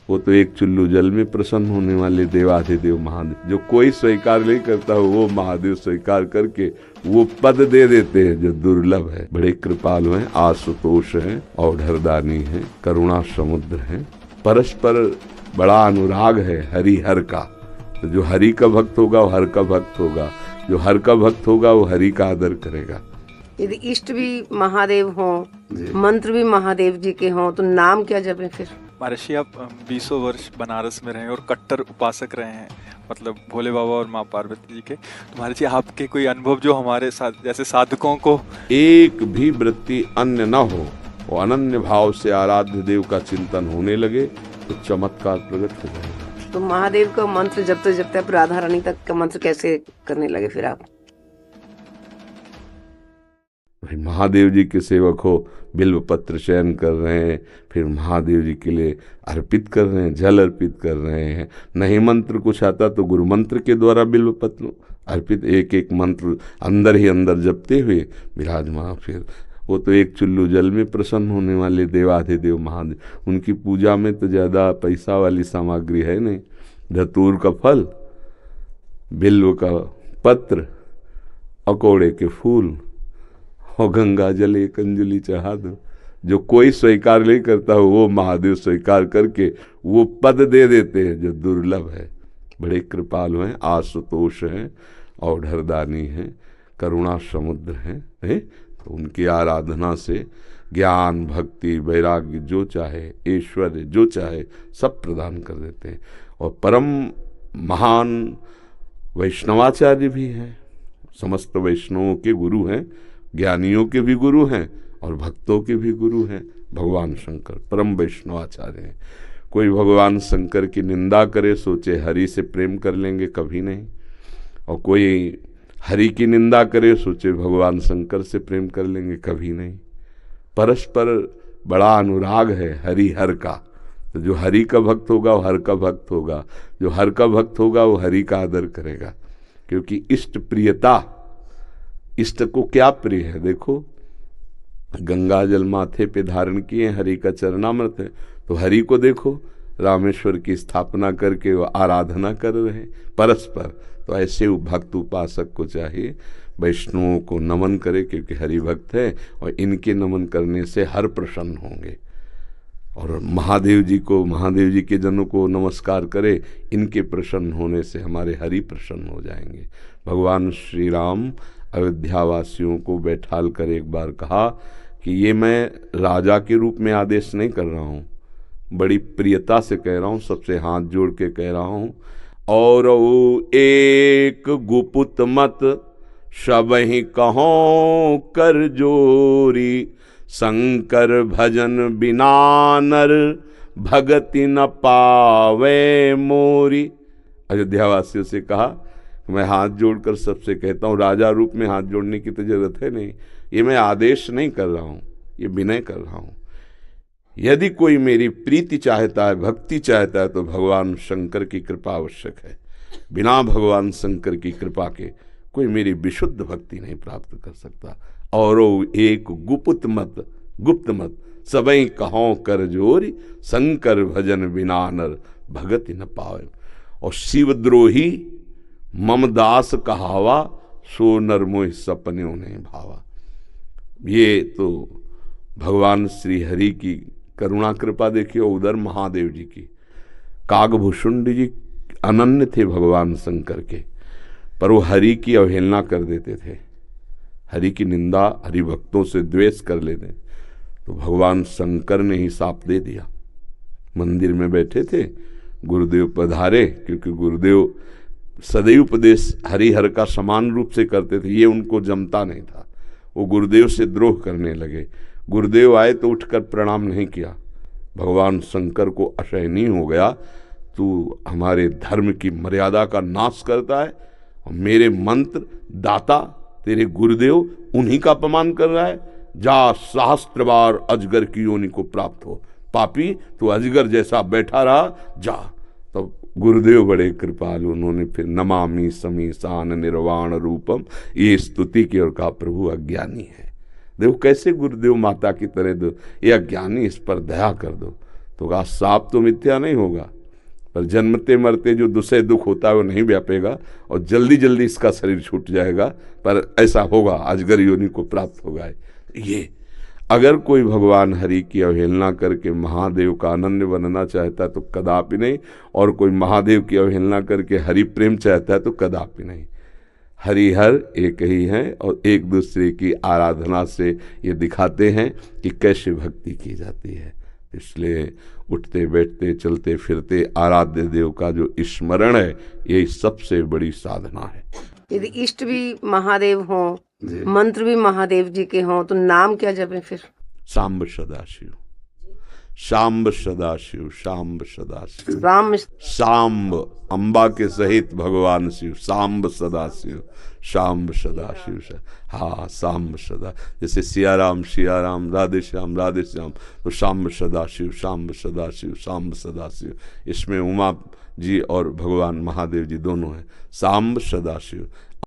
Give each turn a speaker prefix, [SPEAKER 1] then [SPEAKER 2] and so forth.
[SPEAKER 1] वो तो एक चुल्लू जल में प्रसन्न होने वाले देवाधिदेव महादेव, जो कोई स्वीकार नहीं करता वो महादेव स्वीकार करके वो पद दे देते हैं जो दुर्लभ है। बड़े कृपालु हैं, आशुतोष हैं, औढ़रदानी हैं, करुणा समुद्र हैं। परस्पर बड़ा अनुराग है हरिहर का। तो जो हरि का भक्त होगा वो हर का भक्त होगा, जो हर का भक्त होगा वो हरि का आदर करेगा।
[SPEAKER 2] यदि इष्ट भी महादेव हों, मंत्र भी महादेव जी के हों, तो नाम क्या जपे फिर?
[SPEAKER 3] महर्षि, आप 20 वर्ष बनारस में रहे और कट्टर उपासक रहे हैं, मतलब भोले बाबा और माँ पार्वती जी के। तो महर्षि, आपके कोई अनुभव जो हमारे साथ जैसे साधकों को
[SPEAKER 1] एक भी वृत्ति अन्य न हो, वो अनन्य भाव से आराध्य देव का चिंतन होने लगे तो चमत्कार प्रकट हो जाएगा।
[SPEAKER 2] तो महादेव का मंत्र जपते जपते आप राधा रानी तक का मंत्र कैसे करने लगे फिर आप?
[SPEAKER 1] भाई महादेव जी के सेवक हो, बिल्व पत्र चयन कर रहे हैं, फिर महादेव जी के लिए अर्पित कर रहे हैं, जल अर्पित कर रहे हैं। नहीं मंत्र कुछ आता तो गुरु मंत्र के द्वारा बिल्व पत्र अर्पित, एक एक मंत्र अंदर ही अंदर जपते हुए विराजमान। फिर वो तो एक चुल्लू जल में प्रसन्न होने वाले देवाधिदेव महादेव, उनकी पूजा में तो ज़्यादा पैसा वाली सामग्री है नहीं। धतूर का फल, बिल्व का पत्र, अकोड़े के फूल और गंगा जल एक अंजलि चढ़ा दो। जो कोई स्वीकार नहीं करता वो महादेव स्वीकार करके वो पद दे देते हैं जो दुर्लभ है। बड़े कृपालु हैं, आशुतोष हैं, औढ़रदानी हैं, करुणा समुद्र हैं। तो उनकी आराधना से ज्ञान, भक्ति, वैराग्य जो चाहे, ऐश्वर्य जो चाहे सब प्रदान कर देते हैं। और परम महान वैष्णवाचार्य भी हैं, समस्त वैष्णवों के गुरु हैं, ज्ञानियों के भी गुरु हैं और भक्तों के भी गुरु हैं। भगवान शंकर परम वैष्णवाचार्य हैं। कोई भगवान शंकर की निंदा करे सोचे हरि से प्रेम कर लेंगे, कभी नहीं। और कोई हरि की निंदा करे सोचे भगवान शंकर से प्रेम कर लेंगे, कभी नहीं। परस्पर बड़ा अनुराग है हरिहर का। तो जो हरि का भक्त होगा वो हर का भक्त होगा, जो हर का भक्त होगा वो हरि का आदर करेगा। क्योंकि इष्ट प्रियता, इष्ट को क्या प्रिय है? देखो, गंगा जल माथे पे धारण किए, हरि का चरणामृत है। तो हरि को देखो, रामेश्वर की स्थापना करके वो आराधना कर रहे हैं परस्पर। तो ऐसे भक्त उपासक को चाहिए वैष्णवों को नमन करे, क्योंकि हरि भक्त है और इनके नमन करने से हर प्रसन्न होंगे। और महादेव जी को, महादेव जी के जनों को नमस्कार करे, इनके प्रसन्न होने से हमारे हरि प्रसन्न हो जाएंगे। भगवान श्री राम अयोध्यावासियों को बैठाल कर एक बार कहा कि ये मैं राजा के रूप में आदेश नहीं कर रहा हूँ, बड़ी प्रियता से कह रहा हूँ, सबसे हाथ जोड़ के कह रहा हूँ। और एक गुपुत मत सबहि कहो कर जोरी, शंकर भजन बिना नर भगति न पावे मोरी। अयोध्यावासियों से कहा, मैं हाथ जोड़कर सबसे कहता हूँ, राजा रूप में हाथ जोड़ने की तो जरूरत है नहीं, ये मैं आदेश नहीं कर रहा हूँ, ये विनय कर रहा हूँ। यदि कोई मेरी प्रीति चाहता है, भक्ति चाहता है, तो भगवान शंकर की कृपा आवश्यक है। बिना भगवान शंकर की कृपा के कोई मेरी विशुद्ध भक्ति नहीं प्राप्त कर सकता। और एक गुप्त मत सबई कहो कर जोरी, शंकर भजन बिना नर भगति न पावे। और शिवद्रोही मम दास कहावा, सो नर मोह सपने उन्हें भावा। ये तो भगवान श्री हरि की करुणा कृपा देखिए, उधर महादेव जी की। कागभूषुंड जी अनन्य थे भगवान शंकर के, पर वो हरि की अवहेलना कर देते थे, हरि की निंदा, हरि भक्तों से द्वेष कर लेते। तो भगवान शंकर ने ही साप दे दिया। मंदिर में बैठे थे, गुरुदेव पधारे, क्योंकि गुरुदेव सदैव उपदेश हरिहर का समान रूप से करते थे, ये उनको जमता नहीं था। वो गुरुदेव से द्रोह करने लगे। गुरुदेव आए तो उठकर प्रणाम नहीं किया। भगवान शंकर को असहनीय हो गया, तू हमारे धर्म की मर्यादा का नाश करता है और मेरे मंत्र दाता तेरे गुरुदेव उन्हीं का अपमान कर रहा है। जा, सहस्त्र बार अजगर की योनि को प्राप्त हो। पापी, तू अजगर जैसा बैठा रहा, जा। तो गुरुदेव बड़े कृपालु, उन्होंने फिर नमामि समीसान निर्वाण रूपम ये स्तुति की और कहा, प्रभु अज्ञानी है। देखो कैसे गुरुदेव माता की तरह दो, ये अज्ञानी, इस पर दया कर दो। तो कहा साप तो मिथ्या नहीं होगा, पर जन्मते मरते जो दुसह दुख होता है वो नहीं व्यापेगा और जल्दी जल्दी इसका शरीर छूट जाएगा, पर ऐसा होगा, अजगर योनि को प्राप्त होगा। ये अगर कोई भगवान हरि की अवहेलना करके महादेव का अनन्य बनना चाहता है तो कदापि नहीं, और कोई महादेव की अवहेलना करके हरि प्रेम चाहता है तो कदापि नहीं। हरिहर एक ही हैं और एक दूसरे की आराधना से ये दिखाते हैं कि कैसे भक्ति की जाती है। इसलिए उठते बैठते चलते फिरते आराध्य देव का जो स्मरण है, यही सबसे बड़ी साधना है।
[SPEAKER 2] यदि इष्ट भी महादेव हों, मंत्र भी महादेव जी के हों, तो नाम क्या जपें फिर?
[SPEAKER 1] सांब सदाशिव, सांब सदाशिव, सांब सदाशिव,
[SPEAKER 2] राम
[SPEAKER 1] सांब अंबा के सहित भगवान शिव, सांब सदाशिव, सांब सदाशिव। हाँ, सांब सदा, जैसे सिया राम, राधे श्याम, तो सांब सदाशिव, सांब सदाशिव, सांब सदाशिव। इसमें उमा जी और भगवान महादेव जी दोनों हैं। सांब सदाशिव,